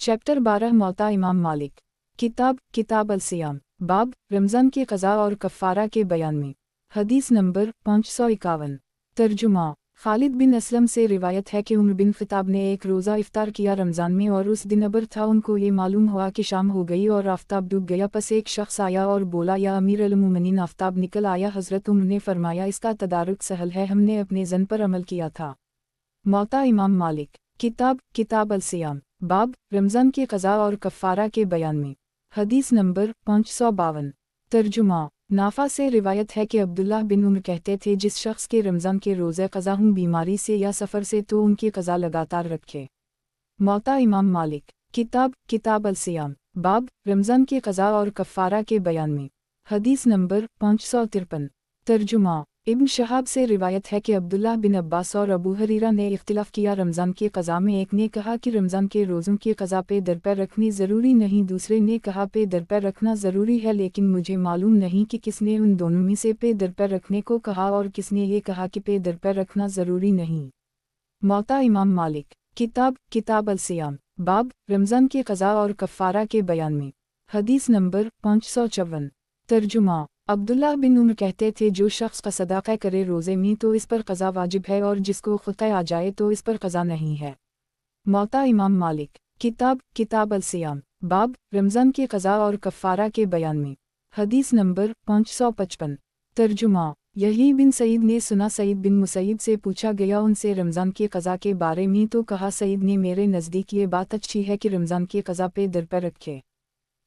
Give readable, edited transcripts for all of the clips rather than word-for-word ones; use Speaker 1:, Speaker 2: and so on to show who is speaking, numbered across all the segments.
Speaker 1: Chapter 12 मौता इमाम मालिक। किताब अल-सियाम। बाब रमज़ान के क़ज़ा और कफ़ारा के बयान में। हदीस नंबर 551। तर्जुमा। खालिद बिन असलम से रिवायत है कि उमर बिन ख़िताब ने एक रोज़ा इफ्तार किया रमज़ान में और उस दिन अबर था। उनको ये मालूम हुआ कि शाम हो गई और आफ़ताब डूब गया। पस एक शख्स आया और बोला, या अमीर अल-मोमिनीन, आफ़ताब निकल आया। हज़रत उमर ने फरमाया, इसका तदारुक सहल है, हमने अपने ज़न पर अमल किया था। मौता इमाम मालिक। किताब अल-सियाम। बाब रमज़ान के क़ज़ा और कफ़ारा के बयान में। हदीस नंबर 552। तर्जुमा। नाफा से रिवायत है कि अब्दुल्लाह बिन उमर कहते थे, जिस शख्स के रमज़ान के रोज़े क़ज़ा हों बीमारी से या सफ़र से तो उनकी क़ज़ा लगातार रखे। मौता इमाम मालिक। किताब अल-सियाम। बाब रमज़ान के क़ज़ा और कफ़ारा के बयान में। हदीस नंबर 553। तर्जुमा। इब्न शहाब से रिवायत है कि अब्दुल्लाह बिन अब्बास और अबू हरीरा ने इख्तिलाफ़ किया रमज़ान के क़ज़ा में। एक ने कहा कि रमज़ान के रोज़ों की क़ज़ा पे दरपे रखनी ज़रूरी नहीं, दूसरे ने कहा पे दरपे रखना ज़रूरी है, लेकिन मुझे मालूम नहीं कि किसने उन दोनों में से पे दरपे रखने को कहा और किसने ये कहा कि पे दरपे रखना ज़रूरी नहीं। मौता इमाम मालिक। किताब अल-सियाम। बाब रमज़ान के क़ज़ा और कफ़ारा के बयान में। हदीस नंबर 554। तर्जुमा। अब्दुल्लाह बिन उमर कहते थे, जो शख्स का सदाक़ा करे रोज़े में तो इस पर क़ज़ा वाजिब है, और जिसको ख़ुतः आ जाए तो इस पर क़ज़ा नहीं है। मौता इमाम मालिक। किताब अल-सियाम। बाब रमज़ान के क़ज़ा और कफ़ारा के बयान में। हदीस नंबर 555। तर्जुमा। यही बिन सईद ने सुना, सईद बिन मुसैयब से पूछा गया उनसे रमज़ान के क़ज़ा के बारे में, तो कहा, सईद ने, मेरे नज़दीक ये बात अच्छी है कि रमज़ान के क़ज़ा पे दरपे रखे।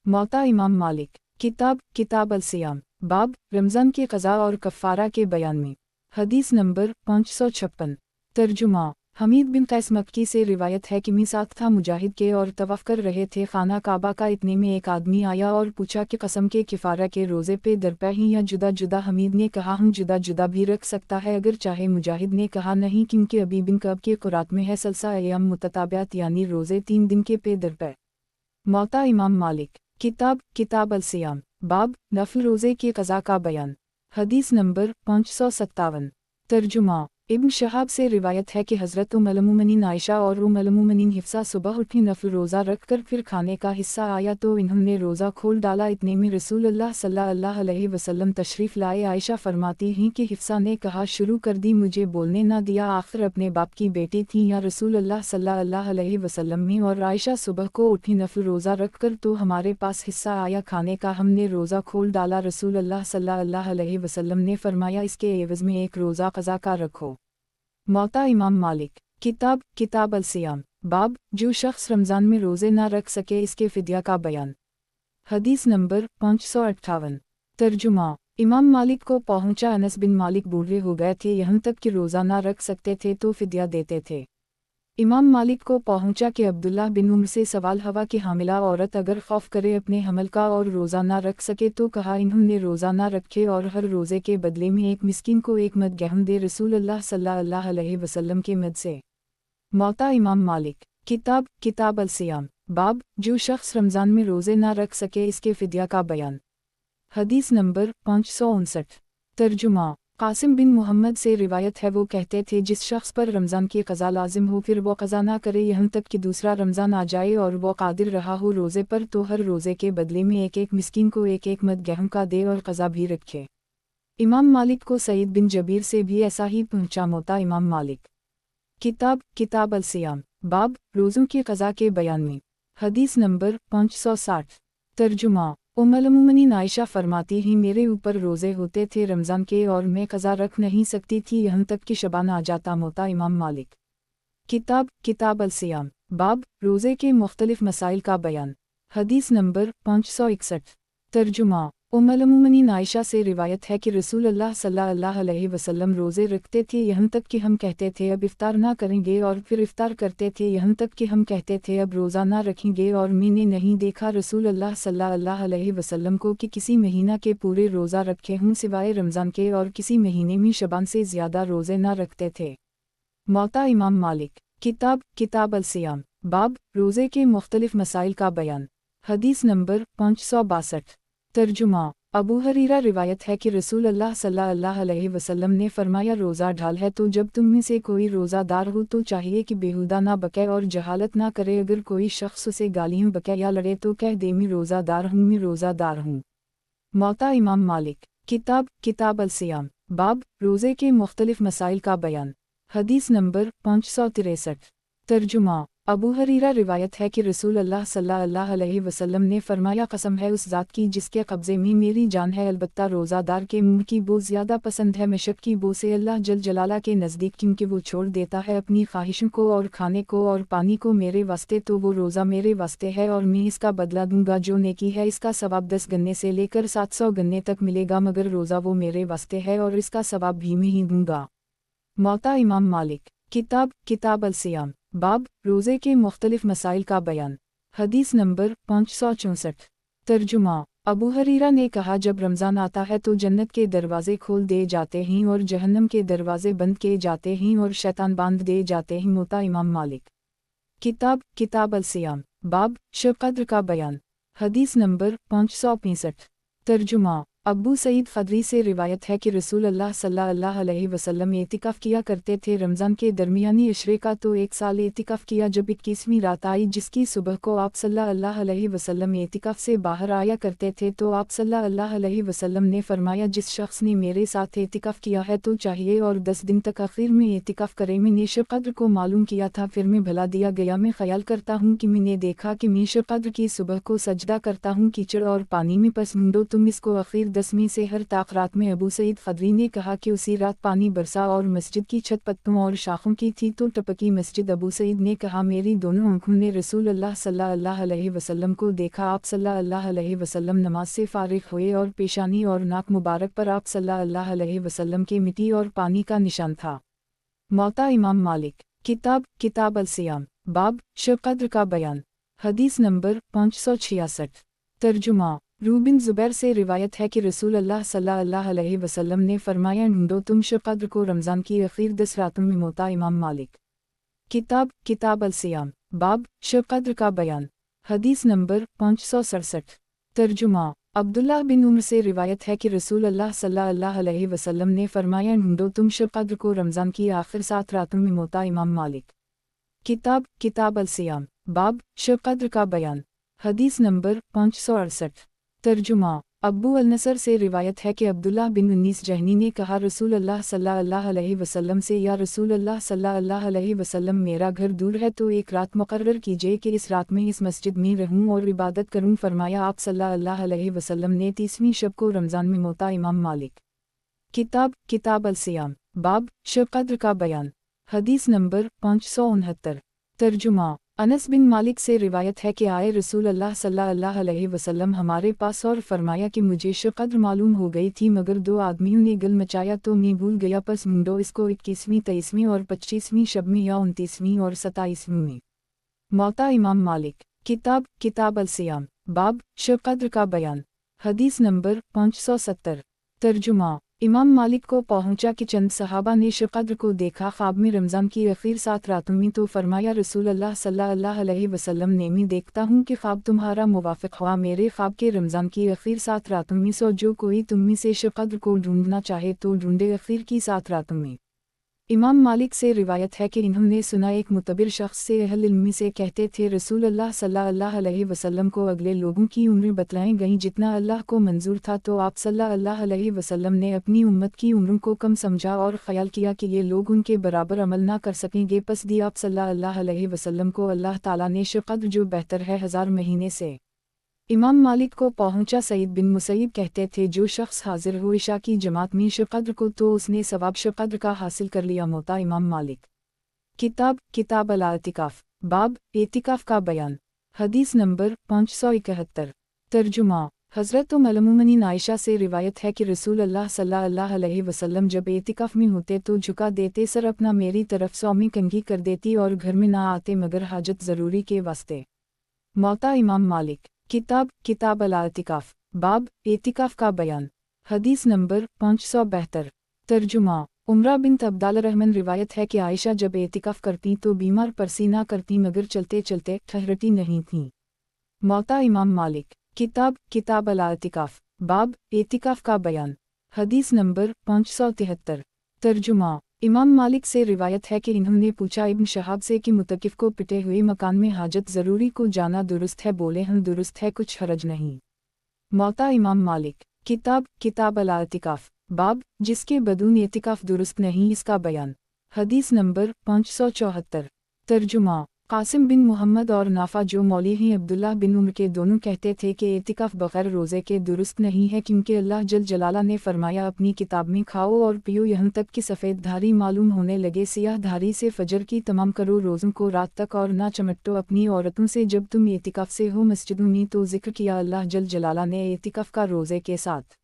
Speaker 1: मौता इमाम मालिक। किताब अल-सियाम। बाब रमज़ान के क़ज़ा और कफ़ारा के बयान में। हदीस नंबर 556। तर्जुमा। हमीद बिन कैस मक्की से रिवायत है कि मैं साथ था मुजाहिद के और तवाफ़ कर रहे थे खाना काबा का। इतने में एक आदमी आया और पूछा कि कसम के किफ़ारा के रोज़े पे दरपे ही या जुदा जुदा। हमीद ने कहा, हम जुदा जुदा भी रख सकता है अगर चाहे। मुजाहिद ने कहा, नहीं, क्योंकि अभी बिन कब के कुरात में है सलसा अय्याम मुतताबियात, यानी रोज़े 3 दिन के पे दरपे। मौता इमाम मालिक। किताब अल-सियाम। बाब नफ़ल रोज़े के क़ज़ा का बयान। हदीस नंबर 557। तर्जुमा। इब्न शहाब से रिवायत है कि हज़रत उम्मुल मोमिनीन आयशा और उम्मुल मोमिनीन हिफ्सा सुबह उठी, नफ़ल रोज़ा रख कर फिर खाने का हिस्सा आया तो इन्होंने रोज़ा खोल डाला। इतने में रसूलुल्लाह सल्लल्लाहु अलैहि वसल्लम तशरीफ़ लाए। आयशा फरमाती हैं कि हिफ्सा ने कहा, शुरू कर दी, मुझे बोलने न दिया। आखिर अपने बाप की बेटी थी या रसूलुल्लाह सल्लल्लाहु अलैहि वसल्लम में, और आयशा सुबह को उठी नफ़ल रोज़ा रख कर तो हमारे पास हिस्सा आया खाने का, हमने रोज़ा खोल डाला। रसूलुल्लाह सल्लल्लाहु अलैहि वसल्लम ने फरमाया, इसके एवज़ में एक रोज़ा क़ज़ा का रखो। मौता इमाम मालिक। किताब अल-सियाम। बाब जो शख्स रमज़ान में रोज़े ना रख सके इसके फ़िद्या का बयान। हदीस नंबर 558। तर्जुमा। इमाम मालिक को पहुँचा, अनस बिन मालिक बूढ़े हो गए थे, यहाँ तक कि रोज़ा ना रख सकते थे तो फ़िद्या देते थे। इमाम मालिक को पहुँचा कि अब्दुल्लाह बिन उमर से सवाल हवा कि हामिला औरत अगर खौफ करे अपने हमल का और रोज़ा ना रख सके तो कहा, इन्होंने रोज़ा ना रखे और हर रोज़े के बदले में एक मिस्किन को एक मद गेहूं दे, रसूलुल्लाह सल्लल्लाहु अलैहि वसल्लम के मद से। मौता इमाम मालिक। किताब अल-सियाम। बाब जो शख्स रमज़ान में रोज़े ना रख सके इसके फ़िद्या का बयान। हदीस नंबर 559। तर्जुमा। कासिम बिन मोहम्मद से रिवायत है, वो कहते थे, जिस शख्स पर रमज़ान की क़ज़ा लाजिम हो फिर वो क़ज़ा ना करे यहाँ तक कि दूसरा रमज़ान आ जाए और वो कादिर रहा हो रोज़े पर, तो हर रोज़े के बदले में एक एक मिस्किन को एक एक मद गेहूं का दे और क़ज़ा भी रखे। इमाम मालिक को सईद बिन जबीर से भी ऐसा ही पहुँचा। मौता इमाम मालिक। किताब अल-सियाम। बाब रोज़ों की क़ज़ा के बयान में। हदीस नंबर 560। तर्जुमा। उम्मुल मोमिनीन आयशा फरमाती हैं, मेरे ऊपर रोज़े होते थे रमज़ान के और मैं क़ज़ा रख नहीं सकती थी यहाँ तक कि शबान आ जाता। मौता इमाम मालिक। किताब अल-सियाम। बाब रोज़े के मुख्तलिफ़ मसाइल का बयान। हदीस नंबर 561। तर्जुमा। उम्मुल मोमिनीन आयशा से रिवायत है कि रसूलुल्लाह सल्लल्लाहु अलैहि वसल्लम रोज़े रखते थे यहाँ तक कि हम कहते थे अब इफ्तार ना करेंगे, और फिर इफ्तार करते थे यहाँ तक कि हम कहते थे अब रोज़ा ना रखेंगे, और मैंने नहीं देखा रसूलुल्लाह सल्लल्लाहु अलैहि वसल्लम को कि किसी महीना के पूरे रोज़ा रखे हों सिवाय रमज़ान के, और किसी महीने में शबान से ज़्यादा रोज़े ना रखते थे। मौता इमाम मालिक। किताब अल-सियाम। बाब रोज़े के मुख्तलिफ़ मसाइल का बयान। हदीस नंबर 562। तर्जुमा। अबू हरीरा रिवायत है कि रसूल अल्लाह सल्लल्लाहु अलैहि वसल्लम ने फरमाया, रोज़ा ढाल है तो जब तुम में से कोई रोज़ादार हो तो चाहिए कि बेहुदा ना बके और जहालत ना करे। अगर कोई शख्स उसे गालियाँ बके या लड़े तो कह दे मैं रोज़ादार हूँ, मैं रोज़ादार हूँ। मौता इमाम मालिक। किताब अल-सियाम, बाब रोज़े के मुख्तलिफ मसाइल का बयान। हदीस नंबर 563। तर्जुमा। अबू हरीरा रिवायत है कि रसूल अल्लाह सल्लल्लाहु अलैहि वसल्लम ने फरमाया, कसम है उस ज़ात की जिसके कब्ज़े में मेरी जान है, अलबत्ता रोज़ादार के मुँह की बो ज़्यादा पसंद है मशक की बो से अल्लाह जल जलाला के नज़दीक, क्योंकि वो छोड़ देता है अपनी ख्वाहिशों को और खाने को और पानी को मेरे वास्ते, तो वो रोज़ा मेरे वास्ते है और मैं इसका बदला दूंगा। जो नेकी है इसका सवाब 10 गन्ने से लेकर 700 गन्ने तक मिलेगा, मगर रोज़ा वो मेरे वास्ते है और इसका सवाब भी मैं ही दूंगा। मौता इमाम मालिक। किताब अल-सियाम, बाब रोज़े के मुख्तलिफ मसाइल का बयान। हदीस नंबर 564। तर्जुमा। अबू हरीरा ने कहा, जब रमज़ान आता है तो जन्नत के दरवाज़े खोल दिए जाते हैं और जहन्नम के दरवाज़े बंद किए जाते हैं और शैतान बांध दिए जाते हैं। मौता इमाम मालिक। किताब अल-सियाम, बाब शब कद्र का बयान। हदीस नंबर 565। तर्जुमा। अब्बू सईद खदरी से रिवायत है कि रसूल अल्लाह सल्लल्लाहु अलैहि वसल्लम एतिकाफ़ किया करते थे। रमज़ान के दरमियानी अशरे का तो एक साल एतिकाफ़ किया। जब 21वीं रात आई जिसकी सुबह को आप सल्लल्लाहु अलैहि वसल्लम एतिकाफ़ से बाहर आया करते थे, तो आप सल्लल्लाहु अलैहि वसल्लम ने फरमाया, जिस शख्स ने मेरे साथ एतिकाफ़ किया है तो चाहिए और 10 दिन तक आखिर में एतिकाफ़ करे। मैंने शब कद्र को मालूम किया था, फिर मैं भला दिया गया। मैं ख्याल करता हूँ कि मैंने देखा कि मैं शब कद्र की सुबह को सजदा करता हूँ कीचड़ और पानी में, पस ढूंढो तुम इसको आखिर 10 में से हर ताक रात में। अबू सईद खदरी ने कहा कि उसी रात पानी बरसा और मस्जिद की छत पत्तों और शाखों की थी तो टपकी मस्जिद। अबू सईद ने कहा, मेरी दोनों आँखों ने रसूल अल्लाह सल्लल्लाहु अलैहि वसल्लम को देखा। आप सल्लल्लाहु अलैहि वसल्लम नमाज से फारिग हुए और पेशानी और नाक मुबारक पर आप सल्लल्लाहु अलैहि वसल्लम के मिट्टी और पानी का निशान था। मौता इमाम मालिक। किताब अल-सियाम, बाब शब कद्र का बयान। हदीस नंबर 566। तर्जुमा। रूबिन ज़ुबैर से रिवायत है कि रसूल अल्लाह सल्लल्लाहु अलैहि वसल्लम ने फरमाया, ढूंढो तुम शब कद्र को रमज़ान की आखिर 10 रातों में। मौता इमाम मालिक। किताब अल-सियाम, बाब शब कद्र का बयान। हदीस नंबर 567। तर्जुमा। अब्दुल्लाह बिन उमर से रिवायत है कि रसूल अल्लाह सल्लल्लाहु अलैहि वसल्लम ने फरमाया, ढूंढो तुम शब कद्र को रमज़ान की आखिर 7 रातों में। मौता इमाम मालिक। किताब अल-सियाम, बाब शब कद्र का बयान। हदीस नंबर 568। तर्जुमा। अब्बू अल-नसर से रिवायत है कि अब्दुल्लाह बिन उन्नीस जहनी ने कहा, रसूल अल्लाह सल्लल्लाहु अलैहि वसल्लम से, या रसूल अल्लाह सल्लल्लाहु अलैहि वसल्लम, मेरा घर दूर है तो एक रात मुकर्रर कीजिए कि इस रात में इस मस्जिद में रहूं और इबादत करूं। फरमाया आप सल्लल्लाहु अलैहि वसल्लम ने 30वीं शब को रमज़ान में। मौता इमाम मालिक। किताब अल-सियाम, बाब शब कद्र का बयान। हदीस नंबर 569। तर्जुमा। अनस बिन मालिक से रिवायत है कि आए रसूल अल्लाह सल्लल्लाहु अलैहि वसल्लम हमारे पास और फरमाया कि मुझे शब कद्र मालूम हो गई थी, मगर 2 आदमियों ने गल मचाया तो मैं भूल गया, पस ढूंढो इसको 21वीं 23वीं और 25वीं शब में या 29वीं और 27वीं में। मौता इमाम मालिक। किताब अल-सियाम, बाब शब कद्र का बयान। हदीस नंबर 570। तर्जुमा। इमाम मालिक को पहुंचा कि चंद सहाबा ने शब कद्र को देखा ख्वाब में रमज़ान की आखिर 7 रातों में, तो फरमाया, रसूल अल्लाह सल्लल्लाहु अलैहि वसल्लम ने, मैं देखता हूँ कि ख्वाब तुम्हारा मुवाफ़िक हुआ मेरे ख्वाब के रमज़ान की आखिर 7 रातों में। सो जो कोई तुम में से शब कद्र को ढूंढना चाहे तो ढूंढे आखिर की 7 रातों में। इमाम मालिक से रिवायत है कि इन्होंने सुना एक मुतबिर शख्स से अहल इल्म से कहते थे, रसूल अल्लाह सल्लल्लाहु अलैहि वसल्लम को अगले लोगों की उम्र बतलाई गई जितना अल्लाह को मंजूर था, तो आप सल्लल्लाहु अलैहि वसल्लम ने अपनी उम्मत की उम्रों को कम समझा और ख्याल किया कि ये लोग उनके बराबर अमल ना कर सकेंगे। पस दी आप सल्लल्लाहु अलैहि वसल्लम को अल्लाह ताला ने शब कद्र जो बेहतर है 1000 महीने से। इमाम मालिक को पहुंचा, सईद बिन मुसैयब कहते थे, जो शख्स हाजिर हो इशा की जमात में शब कद्र को तो उसने सवाब शब कद्र का हासिल कर लिया। मौता इमाम मालिक। किताब अल-इतिकाफ, बाब एतिकाफ का बयान। हदीस नंबर 571। तर्जुमा। हज़रत उम्मुल आयशा से रिवायत है कि रसूल अल्लाह सल्लल्लाहु अलैहि वसल्लम जब एतिकाफ में होते तो झुका देते, सर अपना मेरी तरफ सौमी कंघी कर देती और घर में ना आते मगर हाजत ज़रूरी के वास्ते। मौता इमाम मालिक। किताब अल-इतिकाफ, बाब एतिकाफ का बयान। हदीस नंबर 572। तर्जुमा। उमरा बिन्त अब्दाल रहमान रिवायत है कि आयशा जब एतिकाफ करती तो बीमार परसी ना करती मगर चलते चलते ठहरती नहीं थीं। मौता इमाम मालिक। किताब अल-इतिकाफ, बाब एतिकाफ का बयान। हदीस नंबर 573। तर्जुमा। इमाम मालिक से रिवायत है कि इन्होंने पूछा इब्न शहाब से कि मुतकिफ को पिटे हुए मकान में हाजत ज़रूरी को जाना दुरुस्त है? बोले हम दुरुस्त है, कुछ हरज नहीं। मौता इमाम मालिक। किताब अल-इतिकाफ। बाब जिसके बदून एतिकाफ दुरुस्त नहीं, इसका बयान। हदीस नंबर 574। तर्जुमा। कासिम बिन मोहम्मद और नाफा जो मौली हैं अब्दुल्लाह बिन उम्र के, दोनों कहते थे कि एतिकाफ बग़ैर रोज़े के दुरुस्त नहीं है, क्योंकि अल्लाह जल जलाला ने फरमाया अपनी किताब में खाओ और पियो यहाँ तक कि सफ़ेद धारी मालूम होने लगे सियाह धारी से, फजर की तमाम करो रोज़ों को रात तक और ना चमटो अपनी औरतों से जब तुम एतिकाफ से हो मस्जिदों में। तो जिक्र किया अल्लाह जल जलाला ने एतिकाफ का रोज़े के साथ।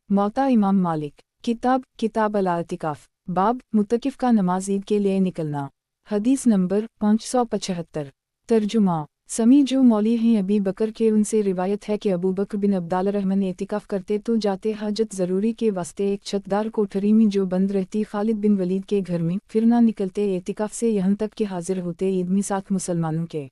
Speaker 1: मौता इमाम मालिक। किताब अल-इतिकाफ। बाब मुतकिफ का नमाज ईद के लिए निकलना। हदीस नंबर 575। तर्जुमा। समी जो मौली हैं अबी बकर के, उनसे रिवायत है कि अबू बकर बिन अब्दाल रहमान एतिकाफ करते तो जाते हाजत ज़रूरी के वास्ते एक छतदार कोठरी में जो बंद रहती खालिद बिन वलीद के घर में, फिर ना निकलते एतिकाफ से यहाँ तक कि हाजिर होते ईद में साथ मुसलमानों के।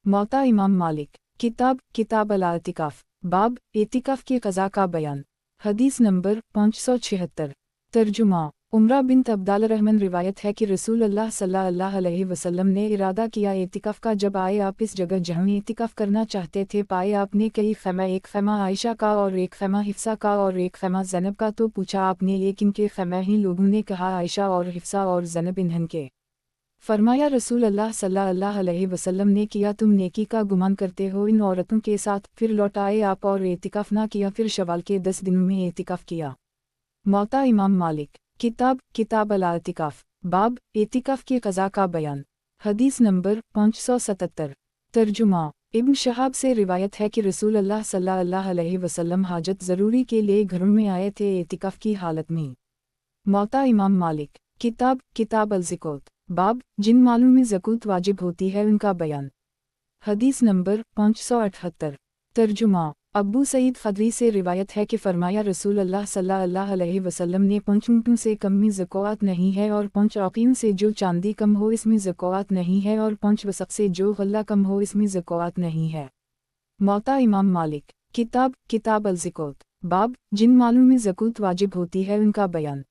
Speaker 1: मौता इमाम मालिक। किताब अल-इतिकाफ। बाब एतिकाफ की क़ज़ा का बयान। हदीस नंबर 576। तर्जुमा। उमरा बिन्त अब्दाल रहमान रिवायत है कि रसूल अल्लाह सल्लल्लाहु अलैहि वसल्लम ने इरादा किया एतिकाफ का, जब आए आप इस जगह जहाँ एतिकाफ करना चाहते थे, पाए आपने कई खैमा, एक खैमा आयशा का और एक खैमा हिफ्सा का और एक खैमा ज़ैनब का। तो पूछा आपने ये किनके खैमा हैं? लोगों ने कहा आयशा और हिफ्सा और ज़ैनब इन्हन के। फरमाया रसूल अल्लाह सल्लल्लाहु अलैहि वसल्लम ने, किया तुम नेकी का गुमान करते हो इन औरतों के साथ? फिर लौट आए आप और एतिकाफ ना किया, फिर शवाल के 10 दिनों में एतिकाफ किया। मौता इमाम मालिक। किताब अल-इतिकाफ। बाब एतिकाफ की क़ज़ा का बयान। हदीस नंबर 577। तर्जुमा। इब्न शहाब से रिवायत है कि रसूल अल्लाह सल्लल्लाहु अलैहि वसल्लम हाजत ज़रूरी के लिए घरों में आए थे एतिकाफ की हालत में। मौता इमाम मालिक। किताब अल-ज़कात। बाब जिन मालों में ज़कात वाजिब होती है उनका बयान। हदीस नंबर 578। तर्जुमा। अब्बू सईद ख़दरी से रिवायत है कि फरमाया रसूल अल्लाह सल्लल्लाहु अलैहि वसल्लम ने 5 ऊँटों से कम में ज़कात नहीं है, और 5 औक़ियों से जो चांदी कम हो इसमें ज़कात नहीं है, और 5 वसक़ से जो गल्ला कम हो इसमें ज़कात नहीं है। मौता इमाम मालिक। किताब अल-ज़कात। बाब जिन मालों में ज़कात वाजिब होती है उनका बयान।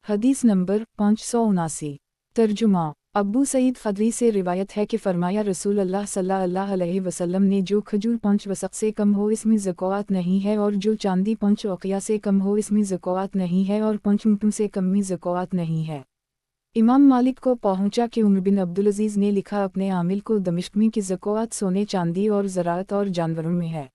Speaker 1: हदीस नंबर 579। तर्जुमा। अब्बू सईद ख़दरी से रिवायत है कि फरमाया रसूल अल्लाह सल्लल्लाहु अलैहि वसल्लम ने, जो खजूर 5 वसक़ से कम हो इसमें ज़कात नहीं है, और जो चांदी 5 औक़िया से कम हो इसमें ज़कात नहीं है, और 5 ऊँटों से कम में ज़कात नहीं है। इमाम मालिक को पहुँचा कि उमर बिन अब्दुल अज़ीज़ ने लिखा अपने आमिल को दमिश्क में कि ज़कात सोने चांदी और ज़राअत और जानवरों में है।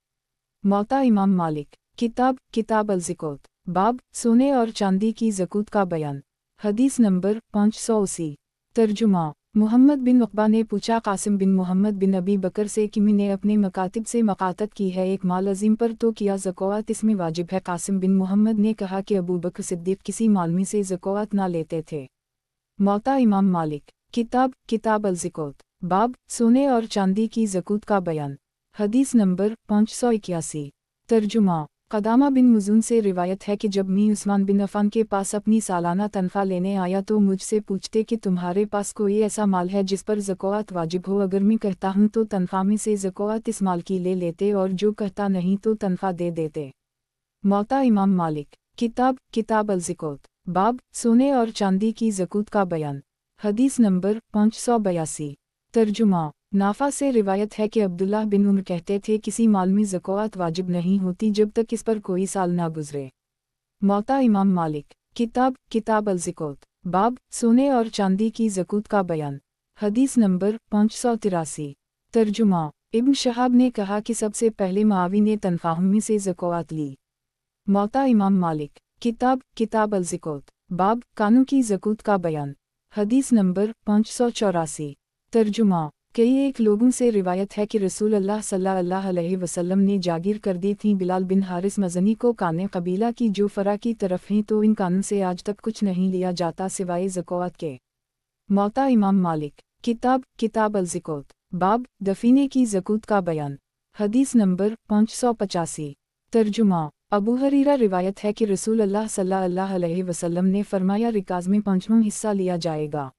Speaker 1: मौता इमाम मालिक। किताब अल-ज़कात। बाब सोने और चांदी की ज़कात का बयान। हदीस नंबर 580। तर्जुमा। मुहम्मद बिन उक़बा ने पूछा कासिम बिन मोहम्मद बिन अबी बकर से कि मैंने अपने मकातिब से मकातत की है एक माल अज़ीम पर, तो किया ज़कात इसमें वाजिब है? कासिम बिन मोहम्मद ने कहा कि अबू बकर सिद्दीक़ किसी माल में से ज़कात ना लेते थे। मौता इमाम मालिक। किताब अल-ज़कात। बाब सोने और चांदी की ज़कात का बयान। हदीस नंबर 581। तर्जुमा। क़दामा बिन मुज़ून से रिवायत है कि जब मैं उस्मान बिन अफ़ान के पास अपनी सालाना तनख्वाह लेने आया तो मुझसे पूछते कि तुम्हारे पास कोई ऐसा माल है जिस पर ज़कात वाजिब हो? अगर मैं कहता हूँ तो तनख्वाह में से ज़कात इस माल की ले लेते, और जो कहता नहीं तो तनख्वाह दे देते। मौता इमाम मालिक। किताब अल-ज़कात। बाब सोने और चांदी की ज़कात का बयान। हदीस नंबर 582। तर्जुमा। नाफा से रिवायत है कि अब्दुल्लाह बिन उमर कहते थे किसी माल में ज़कात वाजिब नहीं होती जब तक इस पर कोई साल ना गुजरे। मौता इमाम मालिक। किताब अल-ज़कात। बाब सोने और चांदी की ज़कात का बयान। हदीस नंबर 583। तर्जुमा। इब्न शहाब ने कहा कि सबसे पहले मुआवी ने तनख्वाहों में से ज़कात ली। मौता इमाम मालिक। किताब अल-ज़कात। बाब कानों की ज़कात का बयान। हदीस नंबर 584। तर्जुमा। कई एक लोगों से रिवायत है कि रसूल अल्लाह सल्लल्लाहु अलैहि वसल्लम ने जागीर कर दी थी बिलाल बिन हारिस मज़नी को काने कबीला की जो फ़रा की तरफ हैं, तो इन कानों से आज तक कुछ नहीं लिया जाता सिवाय ज़कात के। मौता इमाम मालिक। किताब अल-ज़कात। बाब दफीने की ज़कात का बयान। हदीस नंबर 585। तर्जुमा। अबू हरीरा रिवायत है कि रसूल अल्लाह सल्लल्लाहु अलैहि वसल्लम ने फरमाया रिकाज़ में 5वां हिस्सा लिया जाएगा।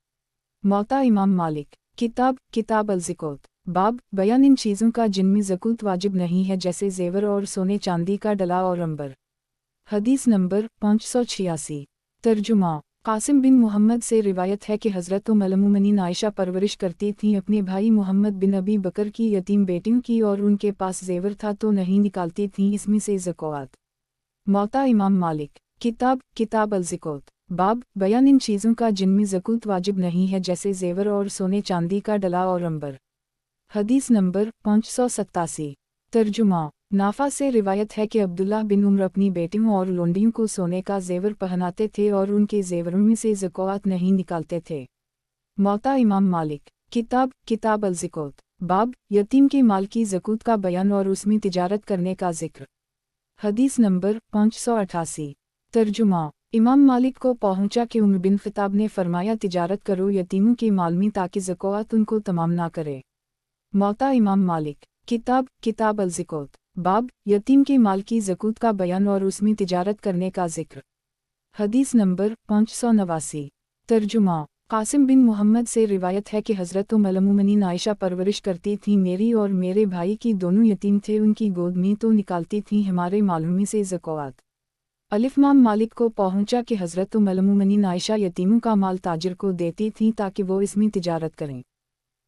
Speaker 1: मौता इमाम मालिक। किताब अल-ज़कात। बाब बयान इन चीज़ों का जिनमें ज़कूत वाजिब नहीं है जैसे ज़ेवर और सोने चांदी का डला और अंबर। हदीस नंबर 586। तर्जुमा कासिम बिन मोहम्मद से रिवायत है कि हज़रत उम्मुल आयशा परवरिश करती थीं अपने भाई मोहम्मद बिन अबी बकर की यतीम बेटियों की और उनके पास ज़ेवर था तो नहीं निकालती थीं इसमें से ज़कात। मौता इमाम मालिक किताब अल-ज़िकात बाब बयान इन चीज़ों का जिनमें ज़कूत वाजिब नहीं है जैसे ज़ेवर और सोने चांदी का डला और अंबर। हदीस नंबर 587। तर्जुमा नाफा से रिवायत है कि अब्दुल्लाह बिन उम्र अपनी बेटियों और लोंडियों को सोने का ज़ेवर पहनाते थे और उनके ज़ेवरों में से ज़कात नहीं निकालते थे। मौता इमाम मालिक किताब अल-ज़िकात बाब यतीम के माल की ज़कूत का बयान और उसमें तिजारत करने का ज़िक्र। हदीस नंबर 588। तर्जुमा इमाम मालिक को पहुंचा कि उमर बिन ख़त्ताब ने फरमाया तिजारत करो यतीमों के माल में ताकि ज़कात उनको तमाम ना करे। मौता इमाम मालिक किताब अल-ज़िकात बाब यतीम के माल की ज़कूत का बयान और उसमें तिजारत करने का ज़िक्र। हदीस नंबर 589। तर्जुमा कासिम बिन मोहम्मद से रिवायत है कि हज़रत उम्मुल आयशा परवरिश करती थीं मेरी और मेरे भाई की दोनों यतीम थे उनकी गोद में तो निकालती थीं हमारे मालों में से ज़कात। इमाम मालिक को पहुंचा कि हज़रत उम्मुल आयशा यतीमों का माल ताजिर को देती थीं ताकि वो इसमें तिजारत करें।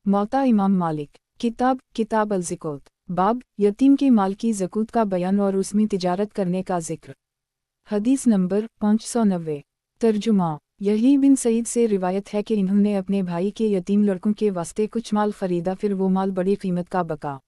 Speaker 1: मौता इमाम मालिक किताब अल-ज़िकात बाब यतीम के माल की ज़कूत का बयान और उसमें तिजारत करने का ज़िक्र। हदीस नंबर 590। तर्जुमा यही बिन सईद से रिवायत है कि इन्होंने अपने भाई के यतीम लड़कों के वास्ते कुछ माल ख़रीदा फिर वो माल बड़ी कीमत का बका।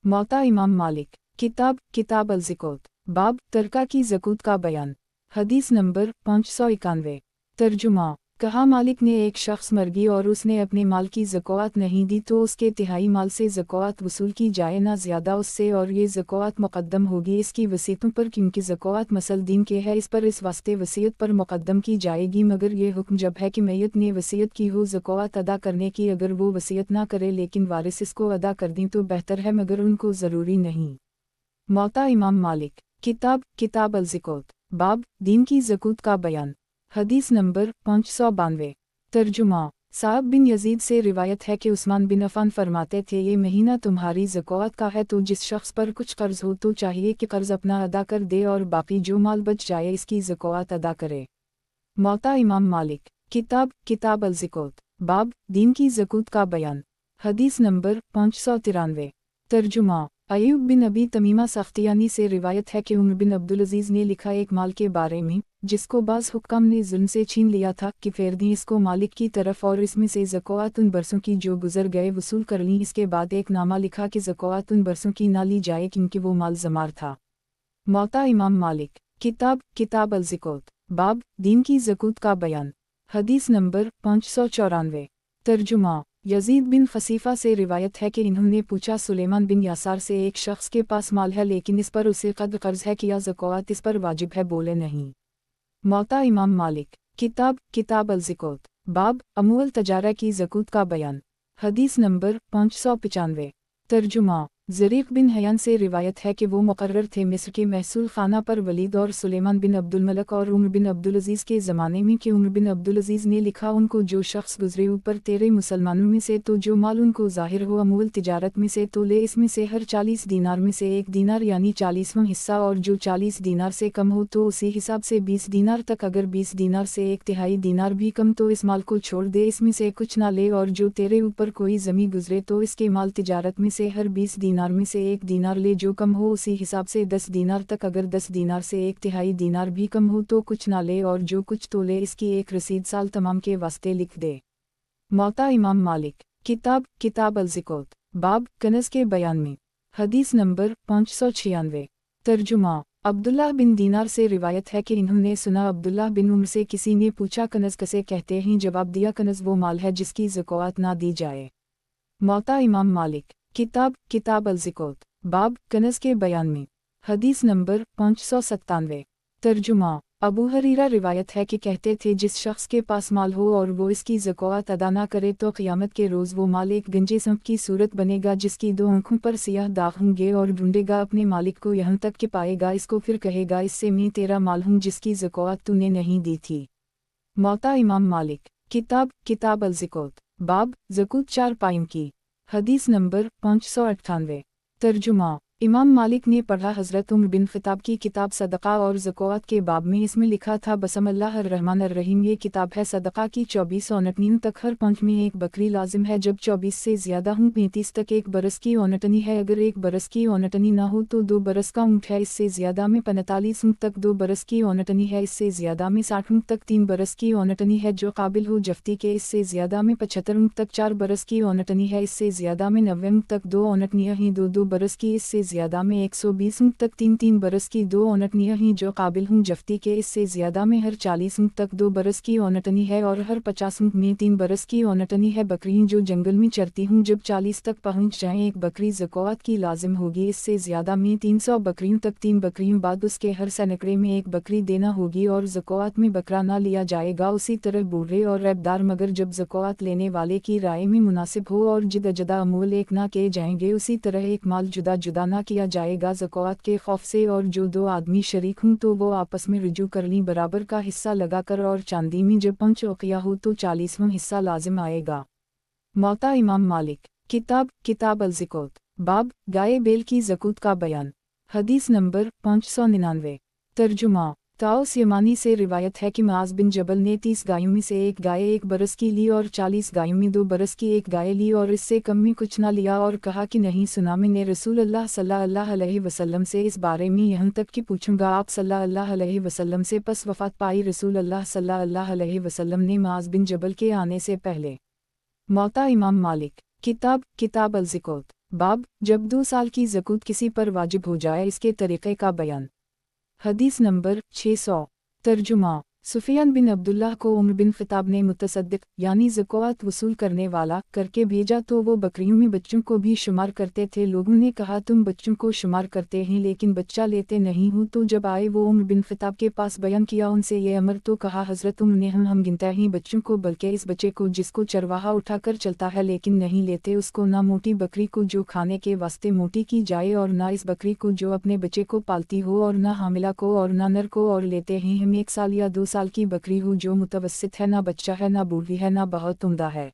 Speaker 1: मौता इमाम मालिक किताब अल-ज़िकात बाब तरका की ज़कूत का बयान। हदीस नंबर 591। तर्जुमा कहा मालिक ने एक शख्स मर गई और उसने अपने माल की ज़कात नहीं दी तो उसके तिहाई माल से ज़कात वसूल की जाए ना ज़्यादा उससे और ये ज़कात मुक़द्दम होगी इसकी वसीयतों पर क्योंकि ज़कात मसल दीन के है इस पर इस वास्ते वसीयत पर मुक़द्दम की जाएगी मगर ये हुक्म जब है कि मैयत ने वसीयत की हो ज़कात अदा करने की अगर वो वसीयत ना करे लेकिन वारिस इसको अदा कर दें तो बेहतर है मगर उनको ज़रूरी नहीं। मौता इमाम मालिक किताब अल-ज़िकात बाब दीन की ज़कूत का बयान। हदीस नंबर 592। तर्जुमा साहब बिन यजीद से रिवायत है कि उस्मान बिन अफ़ान फरमाते थे ये महीना तुम्हारी ज़कात का है तो जिस शख्स पर कुछ कर्ज हो तो चाहिए कि कर्ज अपना अदा कर दे और बाकी जो माल बच जाए इसकी ज़कात अदा करे। मौता इमाम मालिक किताब अल-ज़िकात बाब दीन की ज़कूत का बयान। हदीस नंबर 593। तर्जुमा अय्यूब बिन अबी तमीमा सख्तियानी से रिवायत है कि उमर बिन अब्दुल अजीज़ ने लिखा एक माल के बारे में जिसको बाज़ हुक्काम ने जुल्म से छीन लिया था कि फेर दी इसको मालिक की तरफ और इसमें से ज़कात उन बरसों की जो गुजर गए वसूल कर ली। इसके बाद एक नामा लिखा कि ज़कात उन बरसों की ना ली जाए क्योंकि वो माल ज़मार था। मौता इमाम मालिक किताब अल-ज़िकात बाब दीन की ज़कूत का बयान। हदीस नंबर 594। तर्जुमा यजीद बिन खसीफ़ा से रिवायत है कि इन्होंने पूछा सुलेमान बिन यासार से एक शख्स के पास माल है लेकिन इस पर उसे कर्ज है कि या ज़कात इस पर वाजिब है बोले नहीं। मौता इमाम मालिक किताब अल-ज़िकात बाब अमूल तजारा की ज़कूत का बयान। हदीस नंबर 595। तर्जुमा ज़रीक़ बिन हयान से रिवायत है कि वो मुक़र्रर थे मिस्र के महसूल खाना पर वलीद और सुलेमान बिन अब्दुल मलक और उमर बिन अब्दुल अज़ीज़ के ज़माने में कि उमर बिन अब्दुल अज़ीज़ ने लिखा उनको जो शख्स गुजरे ऊपर तेरे मुसलमानों में से तो जो माल उनको ज़ाहिर हो अमूल तिजारत में से तो ले इसमें से हर 40 दीनार में से 1 दीनार यानी 40वां हिस्सा और जो 40 दीनार से कम हो तो उसी हिसाब से 20 दीनार तक अगर 20 दीनार से 1/3 दीनार भी कम तो इस माल को छोड़ दे इसमें से कुछ ना ले और जो तेरे ऊपर कोई ज़मी गुजरे तो इसके माल तिजारत में से हर 20 दीनार में से 1 दीनार ले जो कम हो उसी हिसाब से 10 दीनार तक अगर 10 दीनार से 1/3 दीनार भी कम हो तो कुछ ना ले और जो कुछ तो ले इसकी एक रसीद साल तमाम के वास्ते लिख दे। मौता इमाम मालिक किताब अल-ज़िकात बाब कनज़ के बयान में। हदीस नंबर 596। तर्जुमा अब्दुल्लाह बिन दीनार से रिवायत है कि इन्होंने सुना अब्दुल्लाह बिन उमर से किसी ने पूछा कनज़ कसे कहते हैं जवाब दिया कनज़ वो माल है जिसकी ज़कात ना दी जाए। मौता इमाम मालिक किताब अल-ज़िकात बाब कनज़ के बयान में। हदीस नंबर 597। तर्जुमा अबू हरीरा रिवायत है कि कहते थे जिस शख्स के पास माल हो और वो इसकी ज़कात अदा ना करे तो क़यामत के रोज़ वो माल एक गंजे सांप की सूरत बनेगा जिसकी 2 आँखों पर सियाह दाग होंगे और ढूंढेगा अपने मालिक को यहाँ तक कि पाएगा इसको फिर कहेगा इससे मैं तेरा माल हूँ जिसकी ज़कात तूने नहीं दी थी। मौता इमाम मालिक किताब अल-ज़िकात बाब ज़कूत 4 पाइम की। हदीस नंबर 598। तर्जुमा। इमाम मालिक ने पढ़ा हज़रत उमर बिन ख़िताब की किताब सदक़ा और ज़कात के बाब में। इसमें लिखा था बसमिल्लाहिर रहमानिर रहीम। ये किताब है सदक़ा की। 24 औनटनीन तक हर 5 में एक बकरी लाजिम है। जब 24 से ज़्यादा हूँ 35 तक एक बरस की औनटनी है। अगर एक बरस की औनटनी ना हो तो 2 बरस का ऊँट है। इससे ज़्यादा में 45 ऊँट तक 2 बरस की औनटनी है। इससे ज़्यादा में 60 ऊँट तक 3 बरस की औनटनी है जो काबिल हो जफ्ती के। इससे ज़्यादा में 75 ऊँट तक 4 बरस की औनटनी है। इससे ज़्यादा में 90 ऊँट तक 2 औनटनियाँ ही 2-2 बरस की। इससे ज़्यादा में 120 ऊँट तक 3-3 बरस की 2 औनटनियाँ ही जो काबिल हूँ जफ्ती के। इससे ज़्यादा में हर 40 ऊँट तक 2 बरस की औनटनी है और हर 50 ऊँट में 3 बरस की औनटनी है। बकरियाँ जो जंगल में चरती हूँ जब 40 तक पहुँच जाएँ एक बकरी ज़कात की लाजिम होगी। इससे ज़्यादा में 300 बकरियों तक 3 बकरियों बाद उसके हर सैकड़े में एक बकरी देना होगी और ज़कात में बकरा ना लिया जाएगा। उसी तरह बूढ़े और रैबदार मगर जब ज़कात लेने वाले की राय में मुनासिब हो और जुदा जुदा अमूल एक ना किए जाएंगे। उसी तरह एक माल जुदा जुदा ना किया जाएगा ज़कात के खौफ से। और जो 2 आदमी शरीक हों तो वो आपस में रुजू कर लें बराबर का हिस्सा लगाकर। और चांदी में जब 5 औक़िया हो तो 40वां हिस्सा लाजिम आएगा। मौता इमाम मालिक। किताब अल-ज़कात। बाब गाय बैल की ज़कात का बयान। हदीस नंबर 599। तर्जुमा। ताउस यमानी से रिवायत है कि मुआज़ बिन जबल ने 30 गायों में से एक गाय 1 बरस की ली और 40 गायों में 2 बरस की एक गाय ली और इससे कम में कुछ ना लिया और कहा कि नहीं सुना मैंने रसूलुल्लाह सल्लल्लाहु अलैहि वसल्लम से इस बारे में यहाँ तक कि पूछूंगा आप सल्लल्लाहु अलैहि वसल्लम से। पस वफ़ात पाई रसूलुल्लाह सल्लल्लाहु अलैहि वसल्लम ने मुआज़ बिन जबल के आने से पहले। मौता इमाम मालिक। किताब अल-ज़कात। बाब जब 2 साल की ज़कात किसी पर वाजिब हो जाए इसके तरीक़े का बयान। हदीस नंबर 600। तर्जुमा। सुफियान बिन अब्दुल्लाह को उमर बिन ख़िताब ने मुतसद्दिक़ यानी ज़कात वसूल करने वाला करके भेजा तो वो बकरियों में बच्चों को भी शुमार करते थे। लोगों ने कहा तुम बच्चों को शुमार करते हैं लेकिन बच्चा लेते नहीं हो। तो जब आए वो उमर बिन ख़िताब के पास बयान किया उनसे ये अमर तो कहा हज़रत उमर ने हम गिनते हैं बच्चों को बल्कि इस बच्चे को जिसको चरवाहा उठाकर चलता है लेकिन नहीं लेते उसको। ना मोटी बकरी को जो खाने के वास्ते मोटी की जाए और ना इस बकरी को जो अपने बच्चे को पालती हो और ना हामिला को और ना नर को। और लेते हैं हम 1 साल या 2 साल की बकरी हो जो मुतवस्सित है ना बच्चा है ना बूढ़ी है ना बहुत उम्दा है।